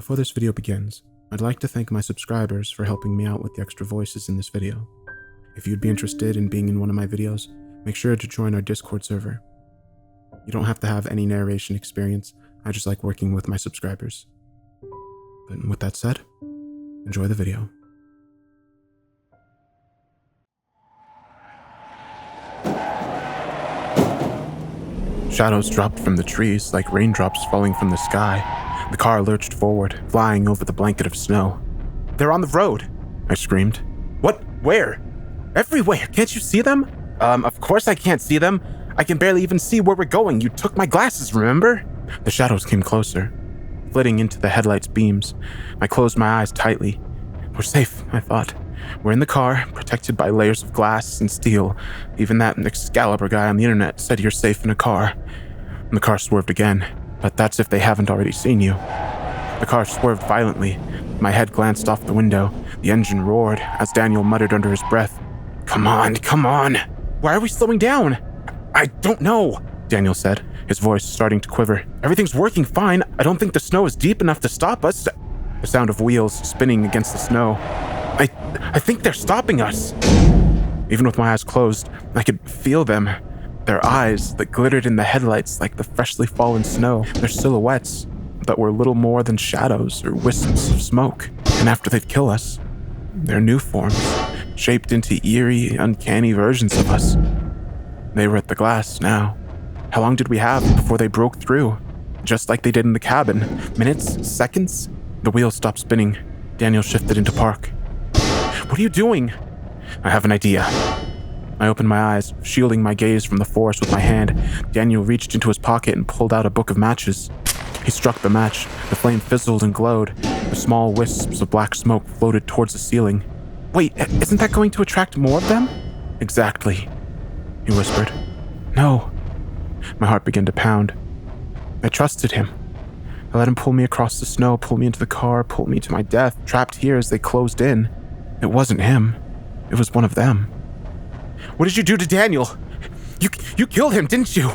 Before this video begins, I'd like to thank my subscribers for helping me out with the extra voices in this video. If you'd be interested in being in one of my videos, make sure to join our Discord server. You don't have to have any narration experience, I just like working with my subscribers. But with that said, enjoy the video. Shadows dropped from the trees like raindrops falling from the sky. The car lurched forward, flying over the blanket of snow. "They're on the road!" I screamed. "What? Where?" "Everywhere! Can't you see them?" Of course I can't see them. I can barely even see where we're going. You took my glasses, remember?" The shadows came closer, flitting into the headlights' beams. I closed my eyes tightly. We're safe, I thought. We're in the car, protected by layers of glass and steel. Even that Excalibur guy on the internet said you're safe in a car. And the car swerved again, but that's if they haven't already seen you. The car swerved violently. My head glanced off the window. The engine roared as Daniel muttered under his breath, Come on. Why are we slowing down?" "I don't know," Daniel said, his voice starting to quiver. "Everything's working fine. I don't think the snow is deep enough to stop us." The sound of wheels spinning against the snow. I think they're stopping us." Even with my eyes closed, I could feel them. Their eyes that glittered in the headlights like the freshly fallen snow. Their silhouettes that were little more than shadows or wisps of smoke. And after they'd kill us, their new forms, shaped into eerie, uncanny versions of us. They were at the glass now. How long did we have before they broke through? Just like they did in the cabin. Minutes? Seconds? The wheels stopped spinning. Daniel shifted into park. "What are you doing?" "I have an idea." I opened my eyes, shielding my gaze from the forest with my hand. Daniel reached into his pocket and pulled out a book of matches. He struck the match. The flame fizzled and glowed. The small wisps of black smoke floated towards the ceiling. "Wait, isn't that going to attract more of them?" "Exactly," he whispered. "No." My heart began to pound. I trusted him. I let him pull me across the snow, pull me into the car, pull me to my death, trapped here as they closed in. It wasn't him. It was one of them. "What did you do to Daniel? You killed him, didn't you?"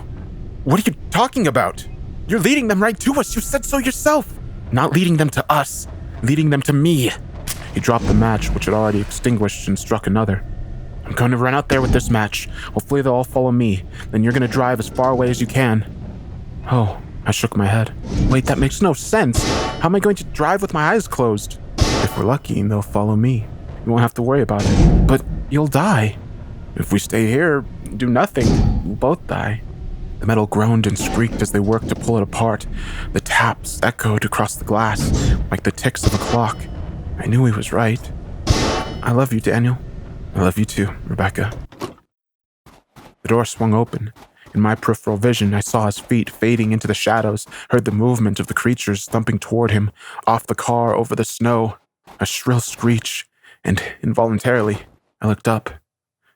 "What are you talking about? You're leading them right to us. You said so yourself." "Not leading them to us. Leading them to me." He dropped the match, which had already extinguished, and struck another. "I'm going to run out there with this match. Hopefully they'll all follow me. Then you're going to drive as far away as you can." "Oh," I shook my head. "Wait, that makes no sense. How am I going to drive with my eyes closed?" "If we're lucky, they'll follow me. You won't have to worry about it." "But you'll die." "If we stay here, do nothing, we'll both die." The metal groaned and squeaked as they worked to pull it apart. The taps echoed across the glass like the ticks of a clock. I knew he was right. "I love you, Daniel." "I love you too, Rebecca." The door swung open. In my peripheral vision, I saw his feet fading into the shadows, heard the movement of the creatures thumping toward him, off the car, over the snow. A shrill screech, and involuntarily, I looked up.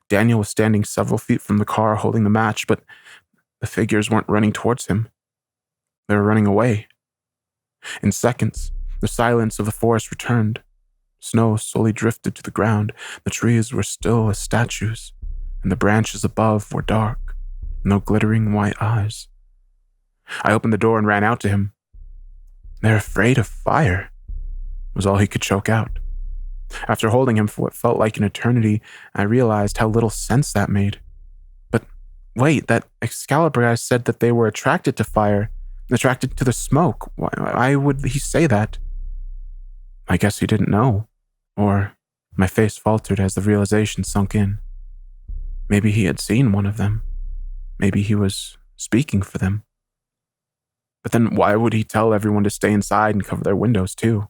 Daniel was standing several feet from the car holding the match, but the figures weren't running towards him. They were running away. In seconds, the silence of the forest returned. Snow slowly drifted to the ground. The trees were still as statues, and the branches above were dark, no glittering white eyes. I opened the door and ran out to him. "They're afraid of fire," was all he could choke out. After holding him for what felt like an eternity, I realized how little sense that made. But wait, that Excalibur guy said that they were attracted to fire, attracted to the smoke. Why would he say that? I guess he didn't know. Or my face faltered as the realization sunk in. Maybe he had seen one of them. Maybe he was speaking for them. But then why would he tell everyone to stay inside and cover their windows too?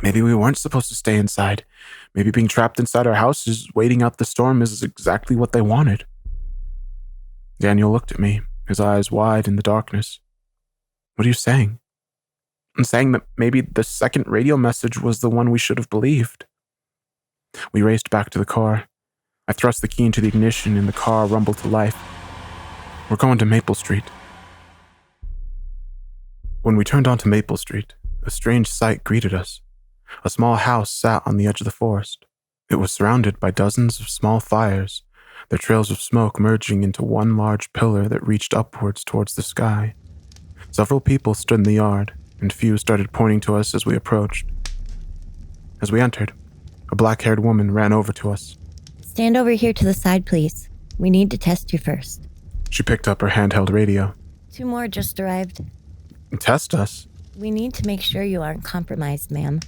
Maybe we weren't supposed to stay inside. Maybe being trapped inside our houses, waiting out the storm is exactly what they wanted. Daniel looked at me, his eyes wide in the darkness. "What are you saying?" "I'm saying that maybe the second radio message was the one we should have believed." We raced back to the car. I thrust the key into the ignition and the car rumbled to life. "We're going to Maple Street." When we turned onto Maple Street, a strange sight greeted us. A small house sat on the edge of the forest. It was surrounded by dozens of small fires, their trails of smoke merging into one large pillar that reached upwards towards the sky. Several people stood in the yard, and few started pointing to us as we approached. As we entered, a black-haired woman ran over to us. Stand over here to the side, please. We need to test you first. She picked up her handheld radio. 2 more just arrived. Test us? We need to make sure you aren't compromised, ma'am.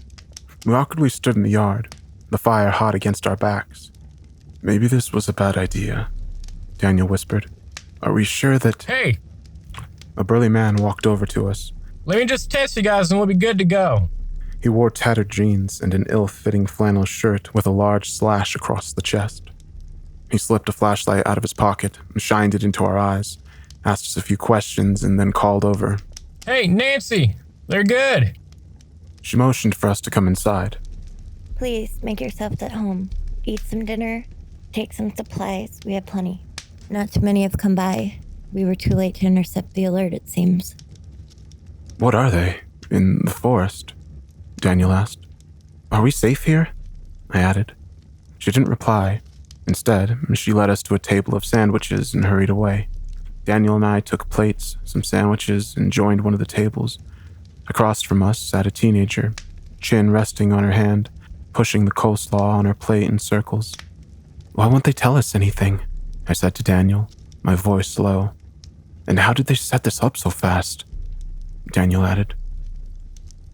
We awkwardly stood in the yard, the fire hot against our backs. Maybe this was a bad idea, Daniel whispered. Are we sure that... Hey! A burly man walked over to us. Let me just test you guys and we'll be good to go. He wore tattered jeans and an ill-fitting flannel shirt with a large slash across the chest. He slipped a flashlight out of his pocket and shined it into our eyes, asked us a few questions, and then called over. Hey, Nancy! They're good! She motioned for us to come inside. Please, make yourselves at home. Eat some dinner. Take some supplies. We have plenty. Not too many have come by. We were too late to intercept the alert, it seems. What are they? In the forest? Daniel asked. Are we safe here? I added. She didn't reply. Instead, she led us to a table of sandwiches and hurried away. Daniel and I took plates, some sandwiches, and joined one of the tables. Across from us sat a teenager, chin resting on her hand, pushing the coleslaw on her plate in circles. Why won't they tell us anything? I said to Daniel, my voice low. And how did they set this up so fast? Daniel added.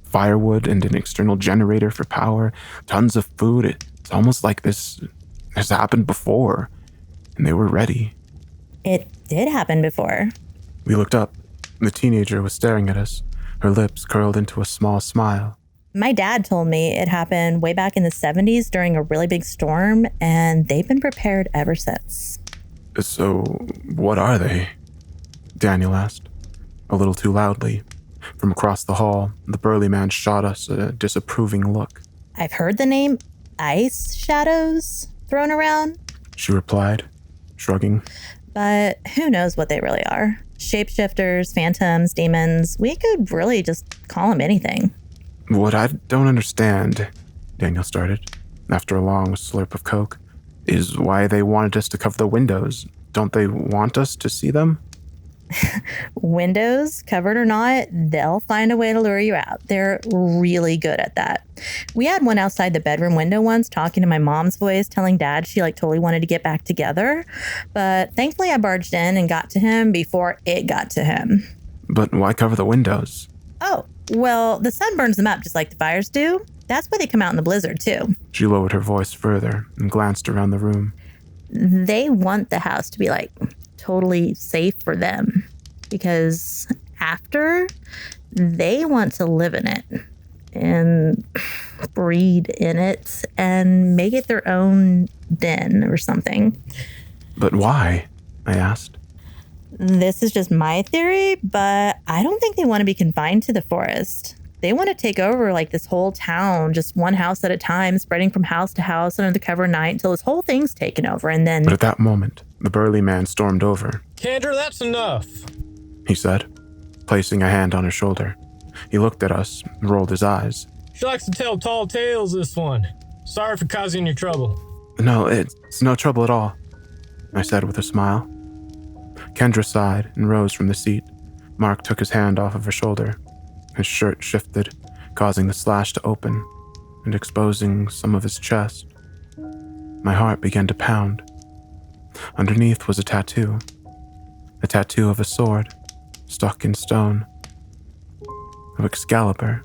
Firewood and an external generator for power, tons of food. It's almost like this has happened before, and they were ready. It did happen before. We looked up. The teenager was staring at us, her lips curled into a small smile. My dad told me it happened way back in the 70s during a really big storm, and they've been prepared ever since. So, what are they? Daniel asked, a little too loudly. From across the hall, the burly man shot us a disapproving look. I've heard the name Ice Shadows thrown around, she replied, shrugging. But who knows what they really are. Shapeshifters, phantoms, demons. We could really just call them anything. What I don't understand, Daniel started, after a long slurp of Coke, is why they wanted us to cover the windows. Don't they want us to see them? Windows, covered or not, they'll find a way to lure you out. They're really good at that. We had one outside the bedroom window once talking to my mom's voice, telling dad she totally wanted to get back together. But thankfully I barged in and got to him before it got to him. But why cover the windows? Oh, well, the sun burns them up just like the fires do. That's why they come out in the blizzard too. She lowered her voice further and glanced around the room. They want the house to be totally safe for them, because after, they want to live in it and breed in it and make it their own den or something. But why? I asked. This is just my theory, but I don't think they want to be confined to the forest. They want to take over this whole town, just one house at a time, spreading from house to house under the cover of night until this whole thing's taken over, and then... But at that moment, the burly man stormed over. Kendra, that's enough, he said, placing a hand on her shoulder. He looked at us and rolled his eyes. She likes to tell tall tales, this one. Sorry for causing you trouble. No, it's no trouble at all, I said with a smile. Kendra sighed and rose from the seat. Mark took his hand off of her shoulder. His shirt shifted, causing the slash to open and exposing some of his chest. My heart began to pound. Underneath was a tattoo of a sword stuck in stone, of Excalibur.